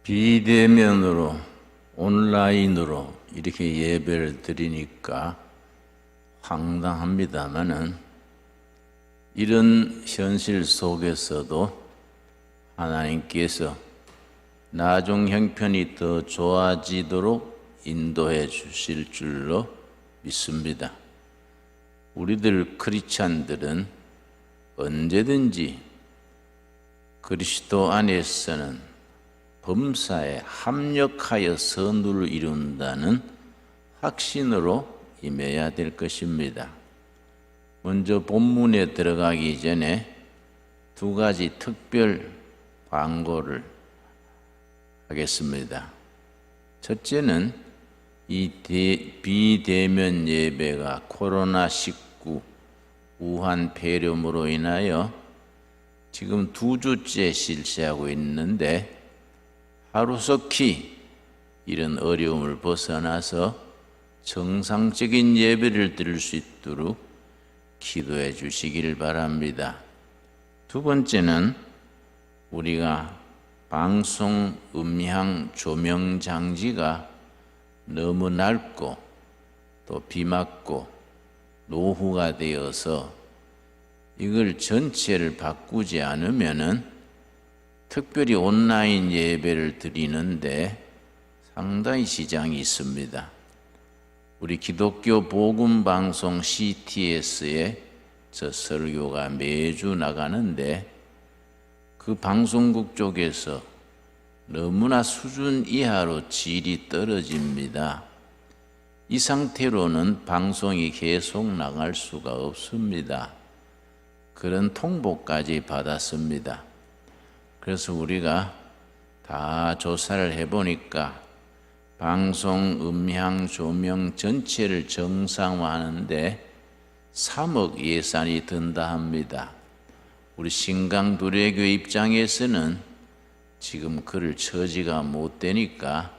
비대면으로 온라인으로 이렇게 예배를 드리니까 황당합니다마는 이런 현실 속에서도 하나님께서 나중 형편이 더 좋아지도록 인도해 주실 줄로 믿습니다. 우리들 크리스찬들은 언제든지 그리스도 안에서는 범사에 합력하여 선을 이룬다는 확신으로 임해야 될 것입니다. 먼저 본문에 들어가기 전에 두 가지 특별 광고를 하겠습니다. 첫째는 이 비대면 예배가 코로나19 우한 폐렴으로 인하여 지금 2주째 실시하고 있는데 하루속히 이런 어려움을 벗어나서 정상적인 예배를 드릴 수 있도록 기도해 주시길 바랍니다. 두 번째는 우리가 방송 음향 조명 장치가 너무 낡고 또 비 맞고 노후가 되어서 이걸 전체를 바꾸지 않으면은 특별히 온라인 예배를 드리는데 상당히 지장이 있습니다. 우리 기독교 복음 방송 CTS에 저 설교가 매주 나가는데 그 방송국 쪽에서 너무나 수준 이하로 질이 떨어집니다. 이 상태로는 방송이 계속 나갈 수가 없습니다. 그런 통보까지 받았습니다. 그래서 우리가 다 조사를 해보니까 방송, 음향, 조명 전체를 정상화하는데 3억 예산이 든다 합니다. 우리 신강두레교 입장에서는 지금 그럴 처지가 못 되니까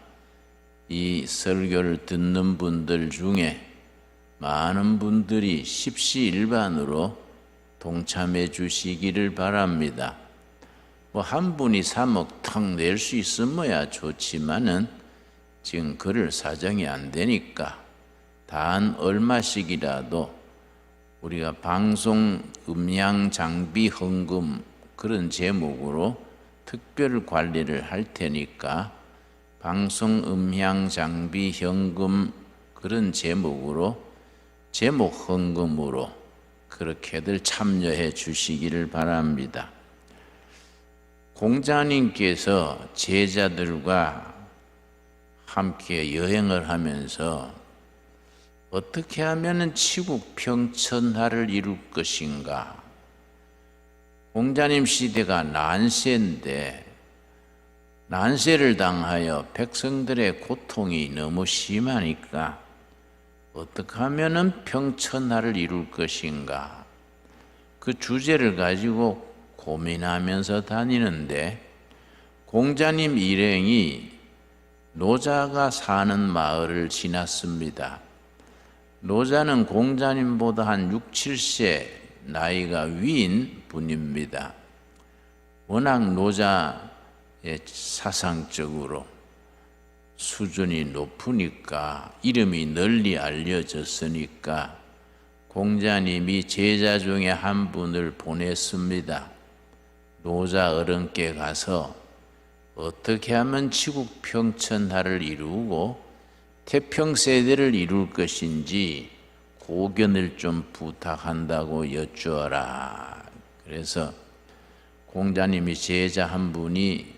이 설교를 듣는 분들 중에 많은 분들이 십시일반으로 동참해 주시기를 바랍니다. 한 분이 3억 탁 낼 수 있으면야 좋지만은 지금 그럴 사정이 안 되니까 단 얼마씩이라도 우리가 방송 음향 장비 헌금 그런 제목으로 특별 관리를 할 테니까 방송 음향 장비 현금 그런 제목으로 제목 헌금으로 그렇게들 참여해 주시기를 바랍니다. 공자님께서 제자들과 함께 여행을 하면서 어떻게 하면 치국 평천하를 이룰 것인가? 공자님 시대가 난세인데 난세를 당하여 백성들의 고통이 너무 심하니까 어떻게 하면 평천하를 이룰 것인가? 그 주제를 가지고 고민하면서 다니는데 공자님 일행이 노자가 사는 마을을 지났습니다. 노자는 공자님보다 한 6, 7세 나이가 위인 분입니다. 워낙 노자의 사상적으로 수준이 높으니까 이름이 널리 알려졌으니까 공자님이 제자 중에 한 분을 보냈습니다. 노자 어른께 가서 어떻게 하면 치국 평천하를 이루고 태평세대를 이룰 것인지 고견을 좀 부탁한다고 여쭈어라. 그래서 공자님이 제자 한 분이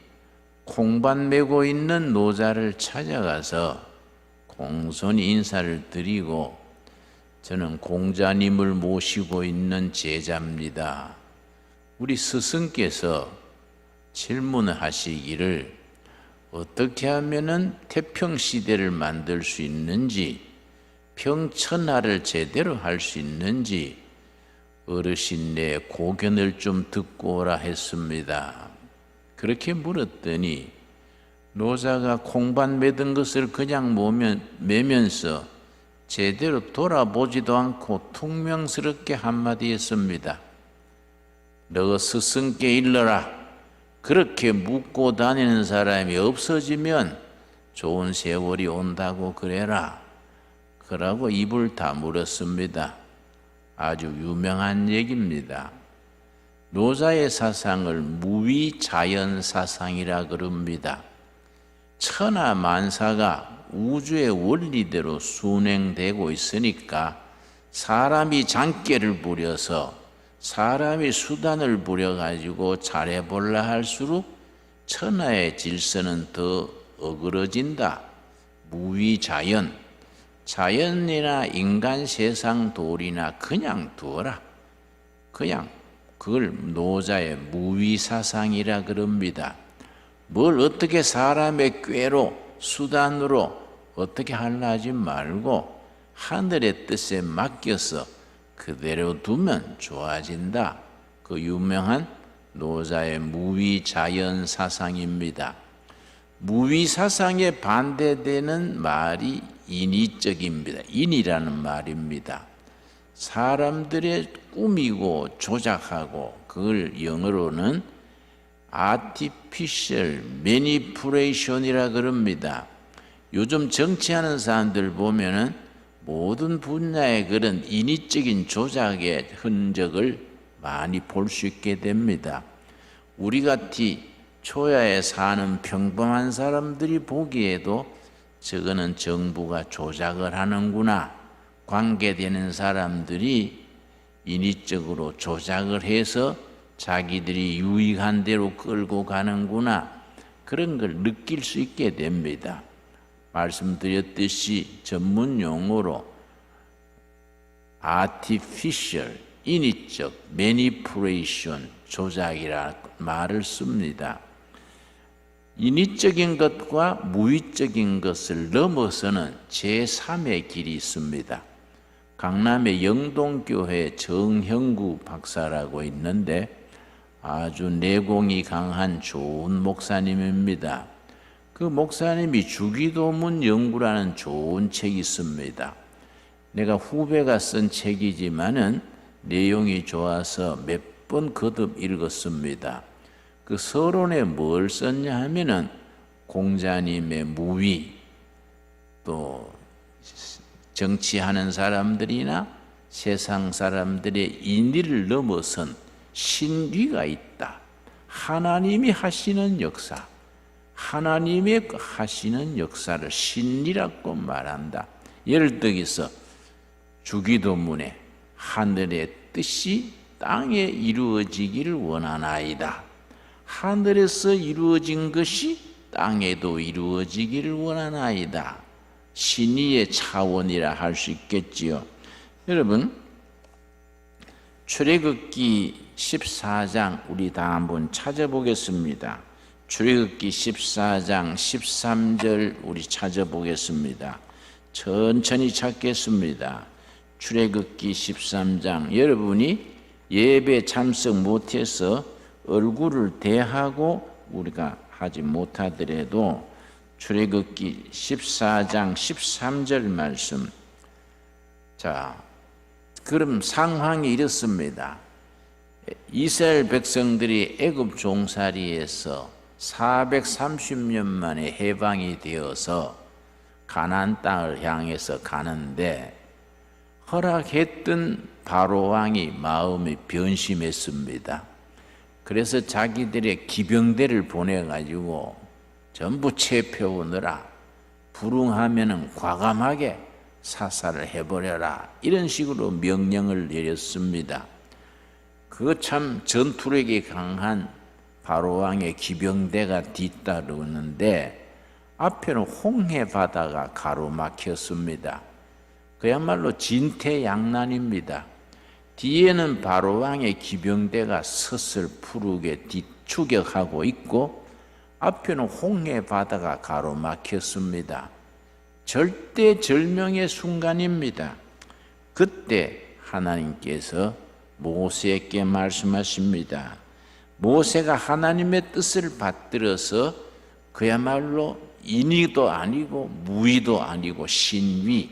콩밭 메고 있는 노자를 찾아가서 공손히 인사를 드리고 저는 공자님을 모시고 있는 제자입니다. 우리 스승께서 질문하시기를 어떻게 하면은 태평시대를 만들 수 있는지 평천하를 제대로 할 수 있는지 어르신네 고견을 좀 듣고 오라 했습니다. 그렇게 물었더니 노자가 콩밭 매던 것을 그냥 매면서 제대로 돌아보지도 않고 퉁명스럽게 한마디 했습니다. 너 스승께 일러라. 그렇게 묻고 다니는 사람이 없어지면 좋은 세월이 온다고 그래라. 그러고 입을 다물었습니다. 아주 유명한 얘기입니다. 노자의 사상을 무위자연사상이라 그럽니다. 천하만사가 우주의 원리대로 순행되고 있으니까 사람이 장깨를 부려서 사람이 수단을 부려가지고 잘해볼라 할수록 천하의 질서는 더 어그러진다. 무위자연, 자연이나 인간 세상 도리나 그냥 두어라. 그냥 그걸 노자의 무위사상이라 그럽니다. 뭘 어떻게 사람의 꾀로 수단으로 어떻게 하려 하지 말고 하늘의 뜻에 맡겨서 그대로 두면 좋아진다. 그 유명한 노자의 무위자연 사상입니다. 무위사상에 반대되는 말이 인위적입니다. 인이라는 말입니다. 사람들의 꾸미고 조작하고 그걸 영어로는 artificial manipulation이라 그럽니다. 요즘 정치하는 사람들 보면은 모든 분야의 그런 인위적인 조작의 흔적을 많이 볼 수 있게 됩니다. 우리 같이 초야에 사는 평범한 사람들이 보기에도 저거는 정부가 조작을 하는구나. 관계되는 사람들이 인위적으로 조작을 해서 자기들이 유익한 대로 끌고 가는구나. 그런 걸 느낄 수 있게 됩니다. 말씀드렸듯이 전문 용어로 artificial, 인위적, manipulation, 조작이라 말을 씁니다. 인위적인 것과 무의적인 것을 넘어서는 제3의 길이 있습니다. 강남의 영동교회 정형구 박사라고 있는데 아주 내공이 강한 좋은 목사님입니다. 그 목사님이 주기도문 연구라는 좋은 책이 있습니다. 내가 후배가 쓴 책이지만은 내용이 좋아서 몇 번 거듭 읽었습니다. 그 서론에 뭘 썼냐 하면은 공자님의 무위, 또 정치하는 사람들이나 세상 사람들의 인위를 넘어선 신위가 있다. 하나님이 하시는 역사, 하나님의 하시는 역사를 신이라고 말한다. 예를 들어서 주기도문에 하늘의 뜻이 땅에 이루어지기를 원하나이다. 하늘에서 이루어진 것이 땅에도 이루어지기를 원하나이다. 신의의 차원이라 할 수 있겠지요. 여러분, 출애굽기 14장 우리 다 한번 찾아보겠습니다. 출애굽기 14장 13절 우리 찾아보겠습니다. 천천히 찾겠습니다. 출애굽기 13장, 여러분이 예배 참석 못해서 얼굴을 대하고 우리가 하지 못하더라도 출애굽기 14장 13절 말씀. 자, 그럼 상황이 이렇습니다. 이스라엘 백성들이 애굽 종살이에서 430년 만에 해방이 되어서 가나안 땅을 향해서 가는데 허락했던 바로 왕이 마음이 변심했습니다. 그래서 자기들의 기병대를 보내가지고 전부 체포하느라 불응하면은 과감하게 사살을 해버려라, 이런 식으로 명령을 내렸습니다. 그거 참 전투력이 강한 바로왕의 기병대가 뒤따르는데 앞에는 홍해 바다가 가로막혔습니다. 그야말로 진퇴양난입니다. 뒤에는 바로왕의 기병대가 서슬푸르게 뒤추격하고 있고 앞에는 홍해 바다가 가로막혔습니다. 절대절명의 순간입니다. 그때 하나님께서 모세에게 말씀하십니다. 모세가 하나님의 뜻을 받들어서 그야말로 인위도 아니고 무위도 아니고 신위,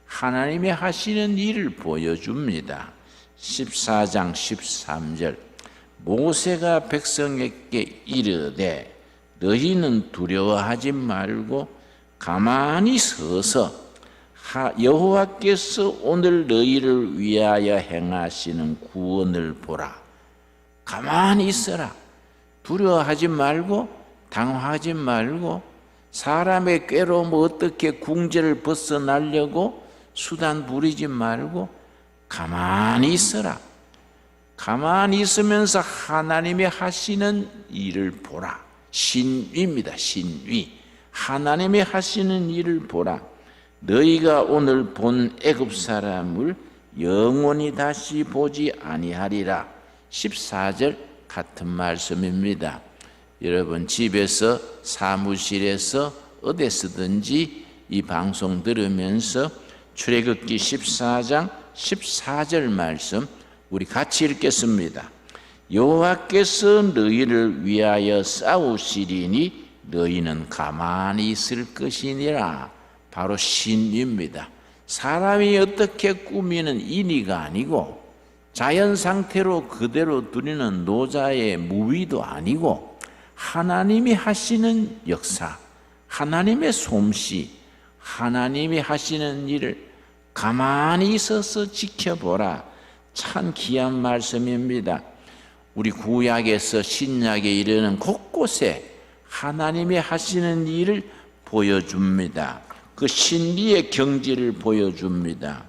하나님이 하시는 일을 보여줍니다. 14장 13절, 모세가 백성에게 이르되 너희는 두려워하지 말고 가만히 서서 여호와께서 오늘 너희를 위하여 행하시는 구원을 보라. 가만히 있어라. 두려워하지 말고 당황하지 말고 사람의 꾀로 어떻게 궁지를 벗어나려고 수단 부리지 말고 가만히 있어라. 가만히 있으면서 하나님이 하시는 일을 보라. 신위입니다. 신위. 하나님이 하시는 일을 보라. 너희가 오늘 본 애굽 사람을 영원히 다시 보지 아니하리라. 14절 같은 말씀입니다. 여러분 집에서 사무실에서 어디서든지 이 방송 들으면서 출애굽기 14장 14절 말씀 우리 같이 읽겠습니다. 여호와께서 너희를 위하여 싸우시리니 너희는 가만히 있을 것이니라. 바로 신입니다. 사람이 어떻게 꾸미는 인의가 아니고 자연 상태로 그대로 두리는 노자의 무위도 아니고 하나님이 하시는 역사, 하나님의 솜씨, 하나님이 하시는 일을 가만히 있어서 지켜보라. 참 귀한 말씀입니다. 우리 구약에서 신약에 이르는 곳곳에 하나님이 하시는 일을 보여줍니다. 그 신비의 경지를 보여줍니다.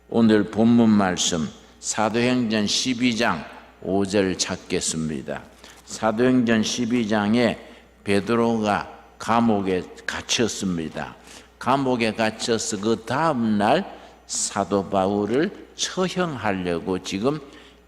오늘 본문 말씀 사도행전 12장 5절 찾겠습니다. 사도행전 12장에 베드로가 감옥에 갇혔습니다. 감옥에 갇혀서 그 다음 날 사도 바울을 처형하려고 지금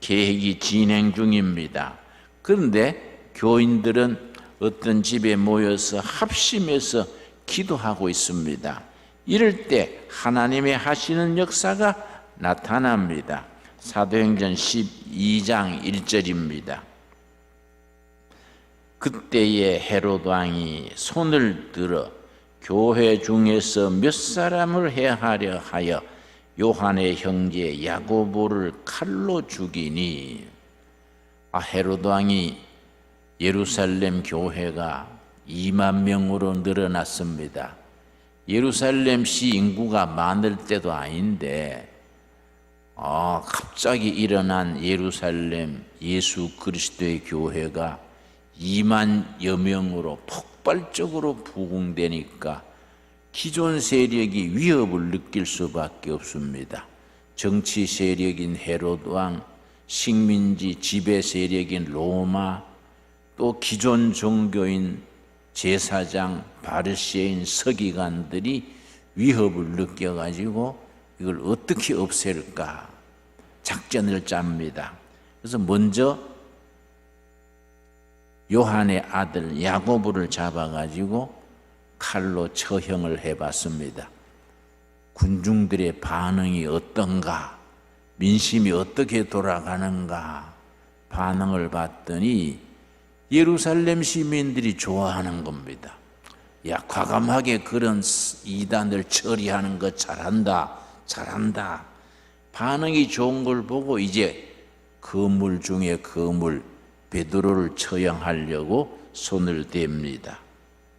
계획이 진행 중입니다. 그런데 교인들은 어떤 집에 모여서 합심해서 기도하고 있습니다. 이럴 때 하나님이 하시는 역사가 나타납니다. 사도행전 12장 1절입니다. 그때에 헤롯 왕이 손을 들어 교회 중에서 몇 사람을 해하려 하여 요한의 형제 야고보를 칼로 죽이니. 헤롯 왕이 예루살렘 교회가 2만 명으로 늘어났습니다. 예루살렘시 인구가 많을 때도 아닌데 갑자기 일어난 예루살렘 예수 그리스도의 교회가 2만여 명으로 폭발적으로 부흥되니까 기존 세력이 위협을 느낄 수밖에 없습니다. 정치 세력인 헤롯 왕, 식민지 지배 세력인 로마, 또 기존 종교인 제사장, 바리새인, 서기관들이 위협을 느껴가지고 이걸 어떻게 없앨까 작전을 짭니다. 그래서 먼저 요한의 아들 야고보를 잡아가지고 칼로 처형을 해봤습니다. 군중들의 반응이 어떤가, 민심이 어떻게 돌아가는가 반응을 봤더니 예루살렘 시민들이 좋아하는 겁니다. 야, 과감하게 그런 이단을 처리하는 거 잘한다, 잘한다. 반응이 좋은 걸 보고 이제 거물 중에 거물 베드로를 처형하려고 손을 댑니다.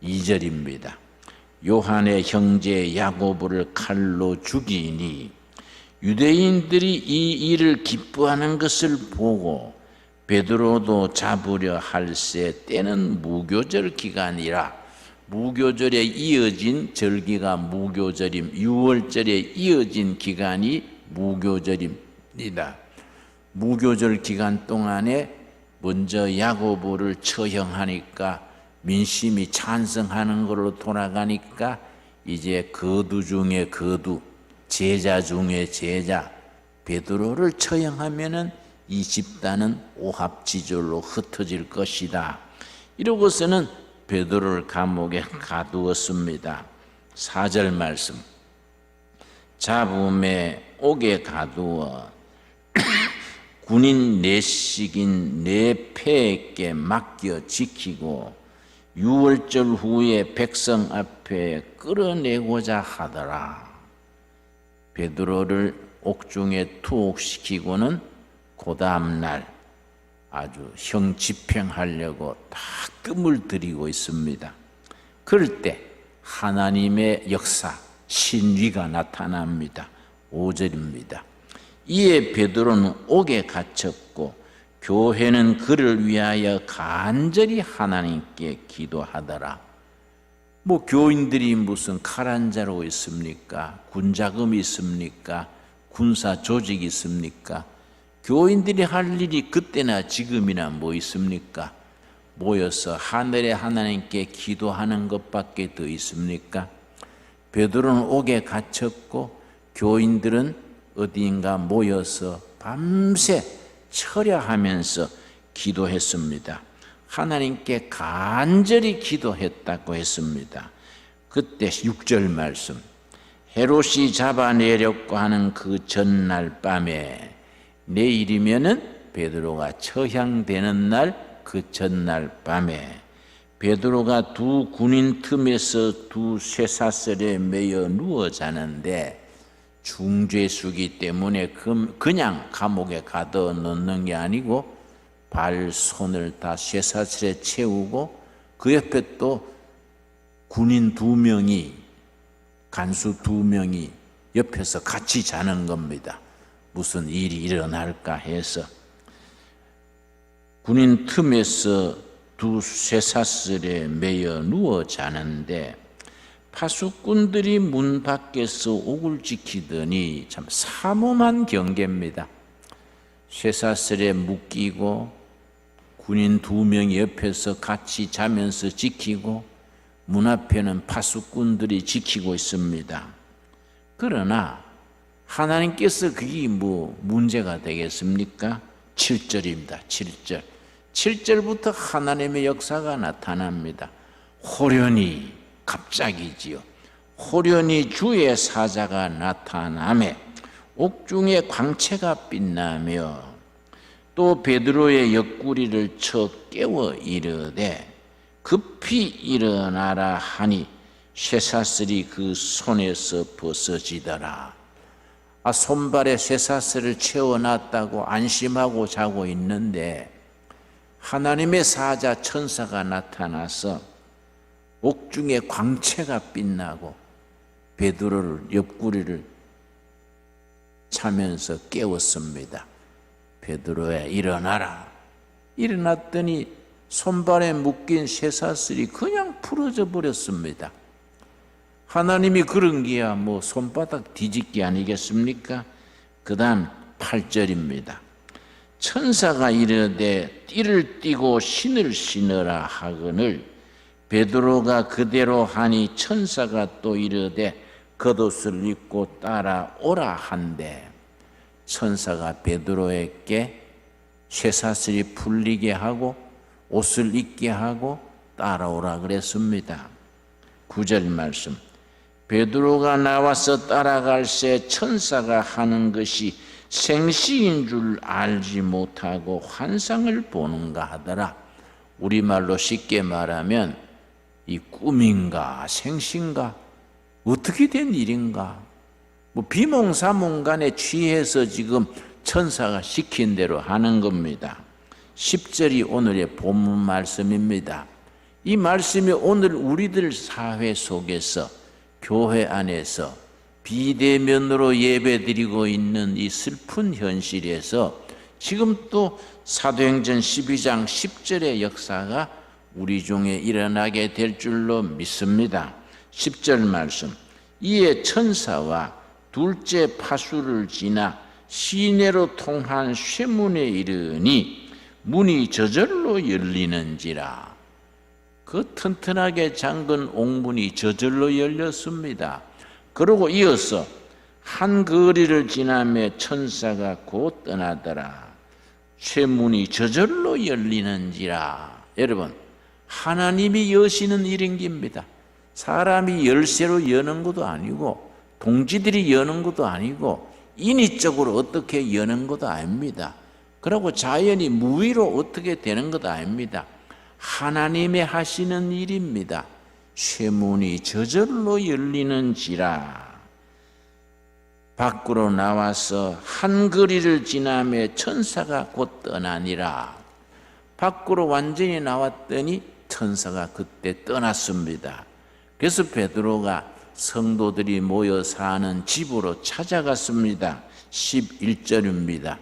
2절입니다. 요한의 형제 야고보를 칼로 죽이니 유대인들이 이 일을 기뻐하는 것을 보고 베드로도 잡으려 할새 때는 무교절 기간이라. 무교절에 이어진 절기가 무교절임, 6월절에 이어진 기간이 무교절입니다. 무교절 기간 동안에 먼저 야고보를 처형하니까 민심이 찬성하는 걸로 돌아가니까 이제 거두 중에 거두, 제자 중에 제자 베드로를 처형하면은 이 집단은 오합지졸로 흩어질 것이다. 이러고서는 베드로를 감옥에 가두었습니다. 4절 말씀. 잡음에 옥에 가두어 군인 내식인 내 패에게 맡겨 지키고 6월절 후에 백성 앞에 끌어내고자 하더라. 베드로를 옥중에 투옥시키고는 그 다음 날 아주 형 집행하려고 다 끔을 들이고 있습니다. 그럴 때 하나님의 역사, 신위가 나타납니다. 5절입니다. 이에 베드로는 옥에 갇혔고 교회는 그를 위하여 간절히 하나님께 기도하더라. 교인들이 무슨 칼 한 자루 있습니까? 군자금이 있습니까? 군사 조직이 있습니까? 교인들이 할 일이 그때나 지금이나 뭐 있습니까? 모여서 하늘의 하나님께 기도하는 것밖에 더 있습니까? 베드로는 옥에 갇혔고 교인들은 어디인가 모여서 밤새 철야하면서 기도했습니다. 하나님께 간절히 기도했다고 했습니다. 그때 6절 말씀, 헤롯이 잡아내려고 하는 그 전날 밤에, 내일이면은 베드로가 처형되는 날 그 전날 밤에 베드로가 두 군인 틈에서 두 쇠사슬에 매여 누워 자는데, 중죄수기 때문에 그냥 감옥에 가둬 놓는 게 아니고 발, 손을 다 쇠사슬에 채우고 그 옆에 또 군인 2명이, 간수 2명이 옆에서 같이 자는 겁니다. 무슨 일이 일어날까 해서 군인 틈에서 두 쇠사슬에 매여 누워 자는데, 파수꾼들이 문 밖에서 옥을 지키더니 참 삼엄한 경계입니다. 쇠사슬에 묶이고 군인 2명이 옆에서 같이 자면서 지키고 문 앞에는 파수꾼들이 지키고 있습니다. 그러나 하나님께서 그게 문제가 되겠습니까? 7절입니다. 7절부터 하나님의 역사가 나타납니다. 호련히, 갑자기지요. 호련히 주의 사자가 나타나매 옥중에 광채가 빛나며 또 베드로의 옆구리를 쳐 깨워 이르되 급히 일어나라 하니 쇠사슬이 그 손에서 벗어지더라. 손발에 쇠사슬을 채워놨다고 안심하고 자고 있는데 하나님의 사자 천사가 나타나서 옥중에 광채가 빛나고 베드로를 옆구리를 차면서 깨웠습니다. 베드로야, 일어나라. 일어났더니 손발에 묶인 쇠사슬이 그냥 풀어져 버렸습니다. 하나님이 그런 게야 손바닥 뒤집기 아니겠습니까? 그 다음 8절입니다. 천사가 이르되 띠를 띠고 신을 신으라 하거늘 베드로가 그대로 하니 천사가 또 이르되 겉옷을 입고 따라오라 한대, 천사가 베드로에게 쇠사슬이 풀리게 하고 옷을 입게 하고 따라오라 그랬습니다. 9절 말씀, 베드로가 나와서 따라갈새 천사가 하는 것이 생시인 줄 알지 못하고 환상을 보는가 하더라. 우리말로 쉽게 말하면 이 꿈인가 생신가 어떻게 된 일인가, 비몽사몽간에 취해서 지금 천사가 시킨 대로 하는 겁니다. 10절이 오늘의 본문 말씀입니다. 이 말씀이 오늘 우리들 사회 속에서, 교회 안에서 비대면으로 예배드리고 있는 이 슬픈 현실에서 지금 또 사도행전 12장 10절의 역사가 우리 중에 일어나게 될 줄로 믿습니다. 10절 말씀, 이에 천사와 둘째 파수를 지나 시내로 통한 쇠문에 이르니 문이 저절로 열리는지라. 그 튼튼하게 잠근 옥문이 저절로 열렸습니다. 그러고 이어서 한 거리를 지나며 천사가 곧 떠나더라. 쇠문이 저절로 열리는지라. 여러분, 하나님이 여시는 이런 겁니다. 사람이 열쇠로 여는 것도 아니고 동지들이 여는 것도 아니고 인위적으로 어떻게 여는 것도 아닙니다. 그리고 자연이 무의로 어떻게 되는 것도 아닙니다. 하나님의 하시는 일입니다. 쇠문이 저절로 열리는지라. 밖으로 나와서 한 거리를 지나며 천사가 곧 떠나니라. 밖으로 완전히 나왔더니 천사가 그때 떠났습니다. 그래서 베드로가 성도들이 모여 사는 집으로 찾아갔습니다. 11절입니다.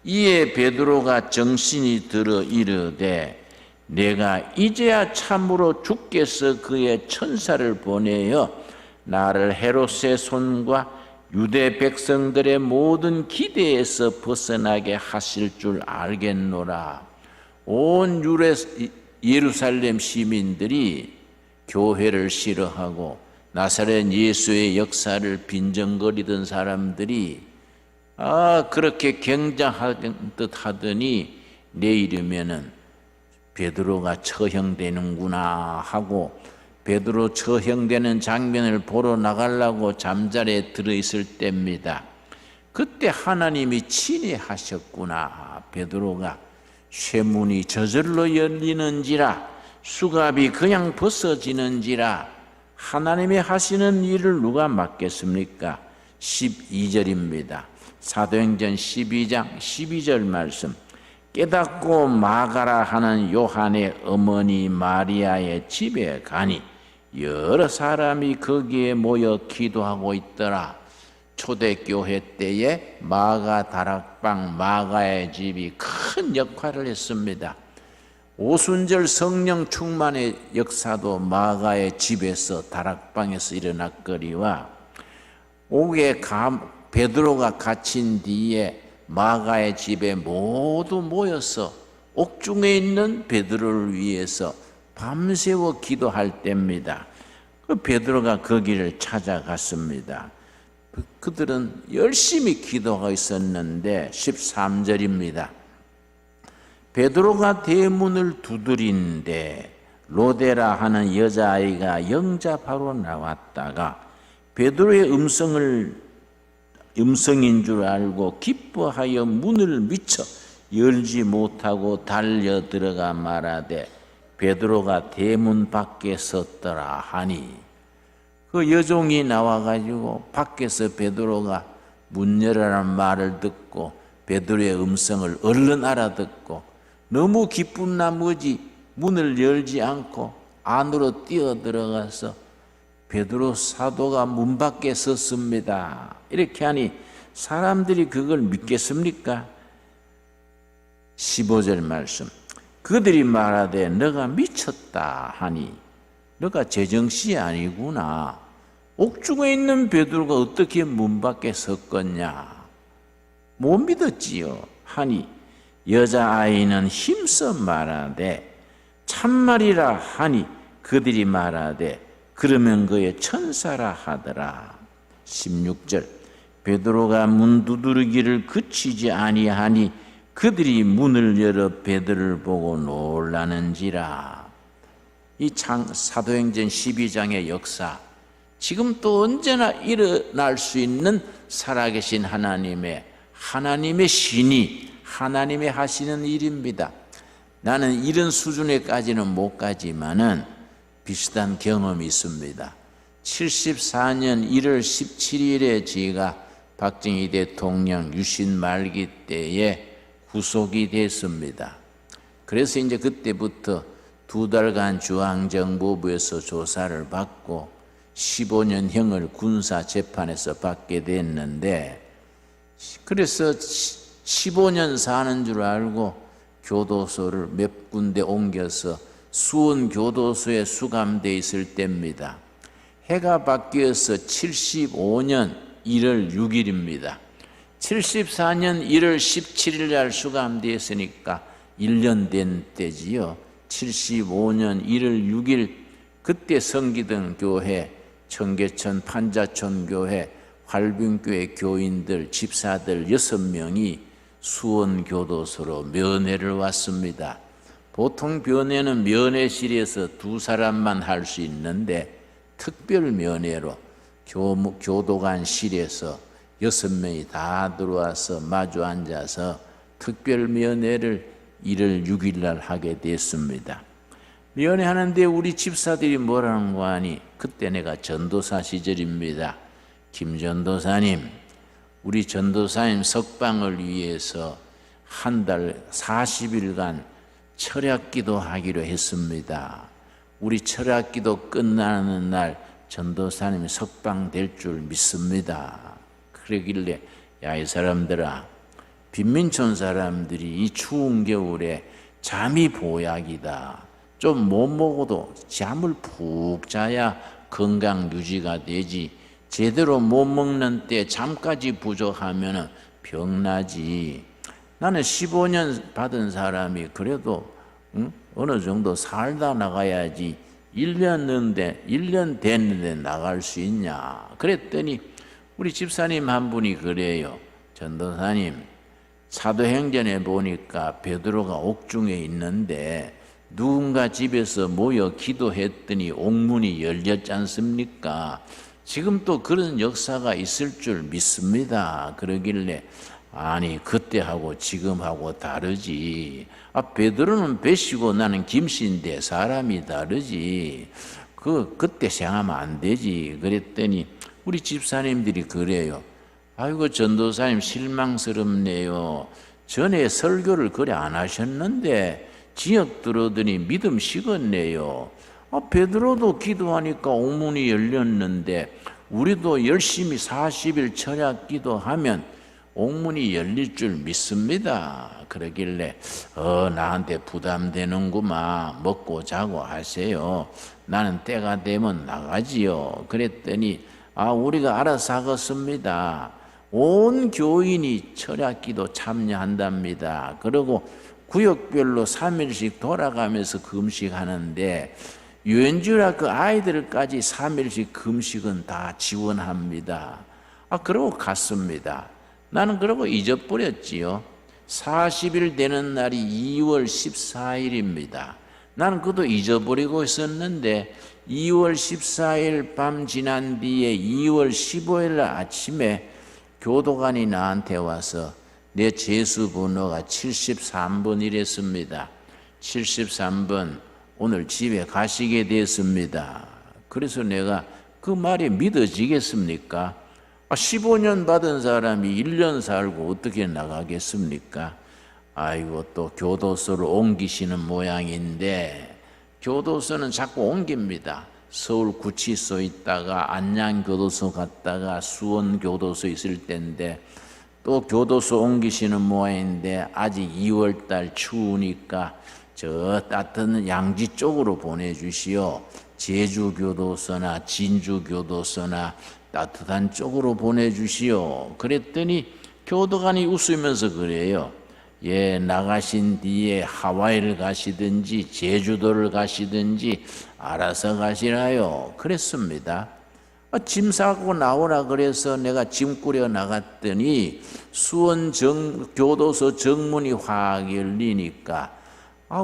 이에 베드로가 정신이 들어 이르되 내가 이제야 참으로 주께서 그의 천사를 보내어 나를 헤롯의 손과 유대 백성들의 모든 기대에서 벗어나게 하실 줄 알겠노라. 온 예루살렘 시민들이 교회를 싫어하고 나사렛 예수의 역사를 빈정거리던 사람들이 그렇게 경장하는 듯 하더니 내일이면은 베드로가 처형되는구나 하고 베드로 처형되는 장면을 보러 나가려고 잠자리에 들어있을 때입니다. 그때 하나님이 친히 하셨구나. 베드로가 쇠문이 저절로 열리는지라 수갑이 그냥 벗어지는지라 하나님이 하시는 일을 누가 막겠습니까? 12절입니다. 사도행전 12장 12절 말씀. 깨닫고 마가라 하는 요한의 어머니 마리아의 집에 가니 여러 사람이 거기에 모여 기도하고 있더라. 초대교회 때에 마가 다락방 마가의 집이 큰 역할을 했습니다. 오순절 성령 충만의 역사도 마가의 집에서 다락방에서 일어났거리와 옥에 베드로가 갇힌 뒤에 마가의 집에 모두 모여서 옥중에 있는 베드로를 위해서 밤새워 기도할 때입니다. 그 베드로가 거기를 찾아갔습니다. 그들은 열심히 기도하고 있었는데 13절입니다. 베드로가 대문을 두드린데 로데라 하는 여자아이가 영접하러 나왔다가 베드로의 음성인 줄 알고 기뻐하여 문을 미쳐 열지 못하고 달려 들어가 말하되 베드로가 대문 밖에 섰더라 하니 그 여종이 나와가지고 밖에서 베드로가 문 열어라는 말을 듣고 베드로의 음성을 얼른 알아듣고 너무 기쁜 나머지 문을 열지 않고 안으로 뛰어들어가서 베드로 사도가 문 밖에 섰습니다. 이렇게 하니 사람들이 그걸 믿겠습니까? 15절 말씀. 그들이 말하되 너가 미쳤다 하니 너가 제정신이 아니구나. 옥중에 있는 베드로가 어떻게 문 밖에 섰겠냐. 못 믿었지요 하니 여자아이는 힘써 말하되 참말이라 하니 그들이 말하되 그러면 그의 천사라 하더라. 16절. 베드로가 문 두드리기를 그치지 아니하니 그들이 문을 열어 베드로를 보고 놀라는지라. 이 사도행전 12장의 역사, 지금 또 언제나 일어날 수 있는 살아계신 하나님의 신이 하나님이 하시는 일입니다. 나는 이런 수준에까지는 못 가지만은 비슷한 경험이 있습니다. 74년 1월 17일에 제가 박정희 대통령 유신 말기 때에 구속이 됐습니다. 그래서 이제 그때부터 2달간 중앙정보부에서 조사를 받고 15년형을 군사재판에서 받게 됐는데, 그래서 15년 사는 줄 알고 교도소를 몇 군데 옮겨서 수원 교도소에 수감되어 있을 때입니다. 해가 바뀌어서 75년 1월 6일입니다. 74년 1월 17일 날 수감되었으니까 1년 된 때지요. 75년 1월 6일 그때 섬기던 교회, 청계천 판자촌 교회, 활빈교회 교인들, 집사들 6명이 수원 교도소로 면회를 왔습니다. 보통 면회는 면회실에서 2사람만 할 수 있는데 특별 면회로 교도관실에서 6명이 다 들어와서 마주 앉아서 특별 면회를 1월 6일 날 하게 됐습니다. 면회하는데 우리 집사들이 뭐라는 거 아니? 그때 내가 전도사 시절입니다. 김 전도사님, 우리 전도사님 석방을 위해서 한 달 40일간 철야기도 하기로 했습니다. 우리 철야기도 끝나는 날 전도사님이 석방될 줄 믿습니다. 그러길래 야, 이 사람들아, 빈민촌 사람들이 이 추운 겨울에 잠이 보약이다. 좀 못 먹어도 잠을 푹 자야 건강 유지가 되지, 제대로 못 먹는 때 잠까지 부족하면 병나지. 나는 15년 받은 사람이 그래도 어느 정도 살다 나가야지 1년 됐는데 나갈 수 있냐. 그랬더니 우리 집사님 한 분이 그래요. 전도사님, 사도행전에 보니까 베드로가 옥중에 있는데 누군가 집에서 모여 기도했더니 옥문이 열렸지 않습니까? 지금 또 그런 역사가 있을 줄 믿습니다. 그러길래 아니, 그때하고 지금하고 다르지. 베드로는 배시고 나는 김씨인데 사람이 다르지. 그때 생각하면 안 되지. 그랬더니 우리 집사님들이 그래요. 아이고, 전도사님 실망스럽네요. 전에 설교를 그래 안 하셨는데 지역 들어더니 믿음 식었네요. 베드로도 기도하니까 옥문이 열렸는데 우리도 열심히 40일 철야 기도하면 옥문이 열릴 줄 믿습니다. 그러길래 나한테 부담되는구만. 먹고 자고 하세요. 나는 때가 되면 나가지요. 그랬더니 우리가 알아서 하겠습니다. 온 교인이 철야기도 참여한답니다. 그리고 구역별로 3일씩 돌아가면서 금식하는데 유엔주라 그 아이들까지 3일씩 금식은 다 지원합니다. 그러고 갔습니다. 나는 그러고 잊어버렸지요. 40일 되는 날이 2월 14일입니다. 나는 그것도 잊어버리고 있었는데 2월 14일 밤 지난 뒤에 2월 15일 아침에 교도관이 나한테 와서 내 제수 번호가 73번이랬습니다. 73번 오늘 집에 가시게 됐습니다. 그래서 내가 그 말이 믿어지겠습니까? 15년 받은 사람이 1년 살고 어떻게 나가겠습니까? 아이고, 또 교도소를 옮기시는 모양인데 교도소는 자꾸 옮깁니다. 서울 구치소 있다가 안양교도소 갔다가 수원교도소 있을 때인데 또 교도소 옮기시는 모양인데 아직 2월달 추우니까 저 따뜻한 양지 쪽으로 보내주시오. 제주교도소나 진주교도소나 따뜻한 쪽으로 보내주시오. 그랬더니 교도관이 웃으면서 그래요. 예, 나가신 뒤에 하와이를 가시든지 제주도를 가시든지 알아서 가시라요. 그랬습니다. 짐 싸고 나오라 그래서 내가 짐 꾸려 나갔더니 수원 교도소 정문이 확 열리니까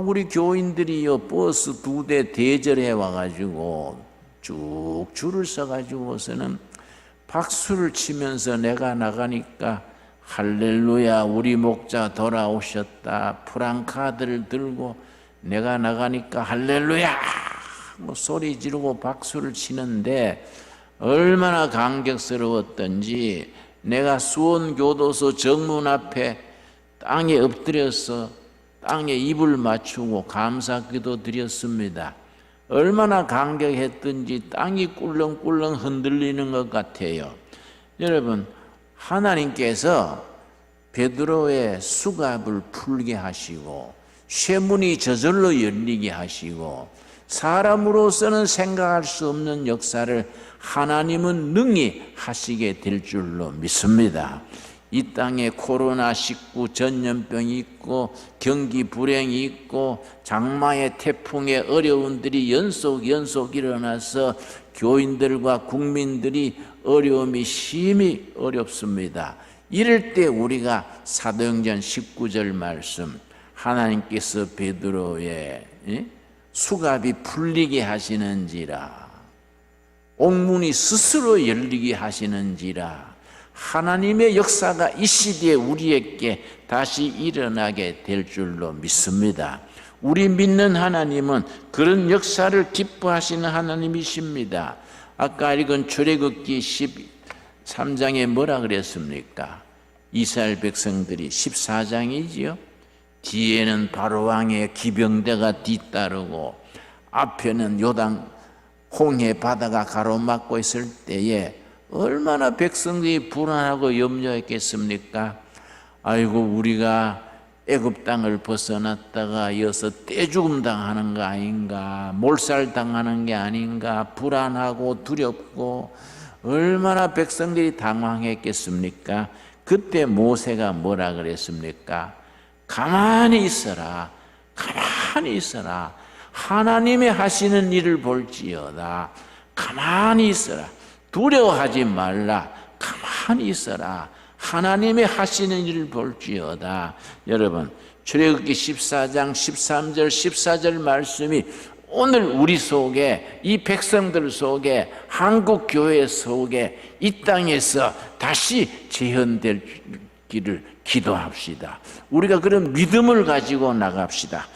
우리 교인들이요 버스 2대 대절해 와가지고 쭉 줄을 서가지고서는 박수를 치면서 내가 나가니까 할렐루야 우리 목자 돌아오셨다 프랑카드를 들고 내가 나가니까 할렐루야 소리 지르고 박수를 치는데 얼마나 감격스러웠던지 내가 수원교도소 정문 앞에 땅에 엎드려서 땅에 입을 맞추고 감사기도 드렸습니다. 얼마나 감격했던지 땅이 꿀렁꿀렁 흔들리는 것 같아요. 여러분, 하나님께서 베드로의 수갑을 풀게 하시고 쇠문이 저절로 열리게 하시고 사람으로서는 생각할 수 없는 역사를 하나님은 능히 하시게 될 줄로 믿습니다. 이 땅에 코로나19 전염병이 있고 경기 불행이 있고 장마의 태풍의 어려움들이 연속 일어나서 교인들과 국민들이 어려움이 심히 어렵습니다. 이럴 때 우리가 사도행전 19절 말씀 하나님께서 베드로의 수갑이 풀리게 하시는지라 옥문이 스스로 열리게 하시는지라 하나님의 역사가 이 시대에 우리에게 다시 일어나게 될 줄로 믿습니다. 우리 믿는 하나님은 그런 역사를 기뻐하시는 하나님이십니다. 아까 읽은 출애굽기 13장에 뭐라 그랬습니까? 이스라엘 백성들이 14장이지요. 뒤에는 바로왕의 기병대가 뒤따르고 앞에는 요단 홍해 바다가 가로막고 있을 때에 얼마나 백성들이 불안하고 염려했겠습니까? 아이고, 우리가 애굽 땅을 벗어났다가 이어서 떼죽음 당하는 거 아닌가, 몰살 당하는 게 아닌가, 불안하고 두렵고 얼마나 백성들이 당황했겠습니까? 그때 모세가 뭐라 그랬습니까? 가만히 있어라, 가만히 있어라. 하나님의 하시는 일을 볼지어다. 가만히 있어라. 두려워하지 말라. 가만히 있어라. 하나님의 하시는 일을 볼지어다. 여러분, 출애굽기 14장 13절 14절 말씀이 오늘 우리 속에, 이 백성들 속에, 한국 교회 속에, 이 땅에서 다시 재현되기를 기도합시다. 우리가 그런 믿음을 가지고 나갑시다.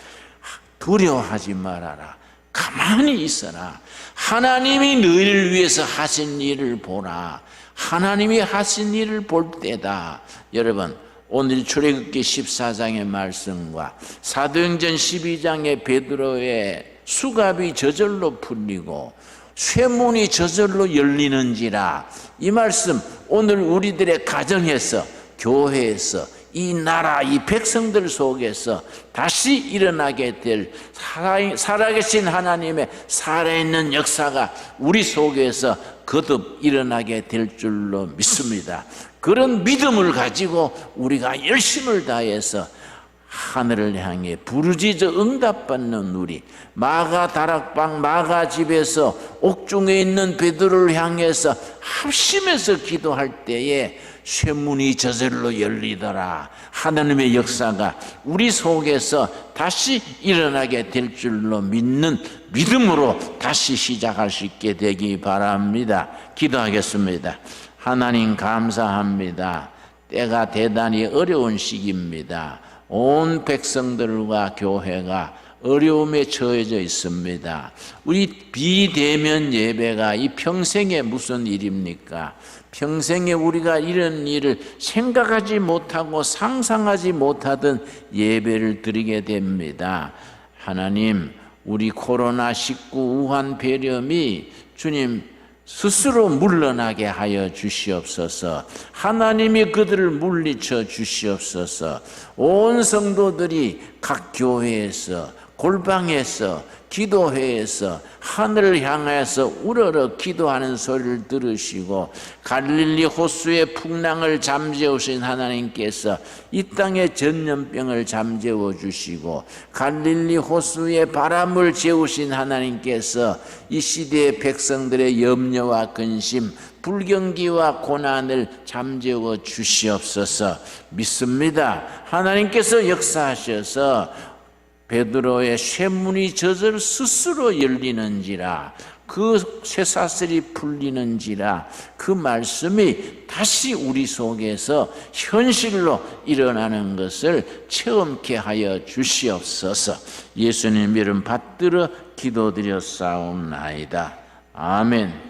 두려워하지 말아라. 가만히 있어라. 하나님이 너희를 위해서 하신 일을 보라. 하나님이 하신 일을 볼 때다. 여러분, 오늘 출애굽기 14장의 말씀과 사도행전 12장의 베드로의 수갑이 저절로 풀리고 쇠문이 저절로 열리는지라, 이 말씀 오늘 우리들의 가정에서, 교회에서, 이 나라, 이 백성들 속에서 다시 일어나게 될 살아계신 하나님의 살아있는 역사가 우리 속에서 거듭 일어나게 될 줄로 믿습니다. 그런 믿음을 가지고 우리가 열심을 다해서 하늘을 향해 부르짖어 응답받는 우리, 마가 다락방 마가 집에서 옥중에 있는 베드로를 향해서 합심해서 기도할 때에 쇠문이 저절로 열리더라. 하나님의 역사가 우리 속에서 다시 일어나게 될 줄로 믿는 믿음으로 다시 시작할 수 있게 되기 바랍니다. 기도하겠습니다. 하나님, 감사합니다. 때가 대단히 어려운 시기입니다. 온 백성들과 교회가 어려움에 처해져 있습니다. 우리 비대면 예배가 이 평생에 무슨 일입니까? 평생에 우리가 이런 일을 생각하지 못하고 상상하지 못하던 예배를 드리게 됩니다. 하나님, 우리 코로나19 우한 폐렴이 주님 스스로 물러나게 하여 주시옵소서. 하나님이 그들을 물리쳐 주시옵소서. 온 성도들이 각 교회에서, 골방에서, 기도회에서 하늘을 향해서 우러러 기도하는 소리를 들으시고, 갈릴리 호수의 풍랑을 잠재우신 하나님께서 이 땅의 전염병을 잠재워 주시고, 갈릴리 호수의 바람을 재우신 하나님께서 이 시대의 백성들의 염려와 근심, 불경기와 고난을 잠재워 주시옵소서. 믿습니다. 하나님께서 역사하셔서 베드로의 쇠문이 저절 스스로 열리는지라, 그 쇠사슬이 풀리는지라, 그 말씀이 다시 우리 속에서 현실로 일어나는 것을 체험케 하여 주시옵소서. 예수님 이름 받들어 기도드렸사옵나이다. 아멘.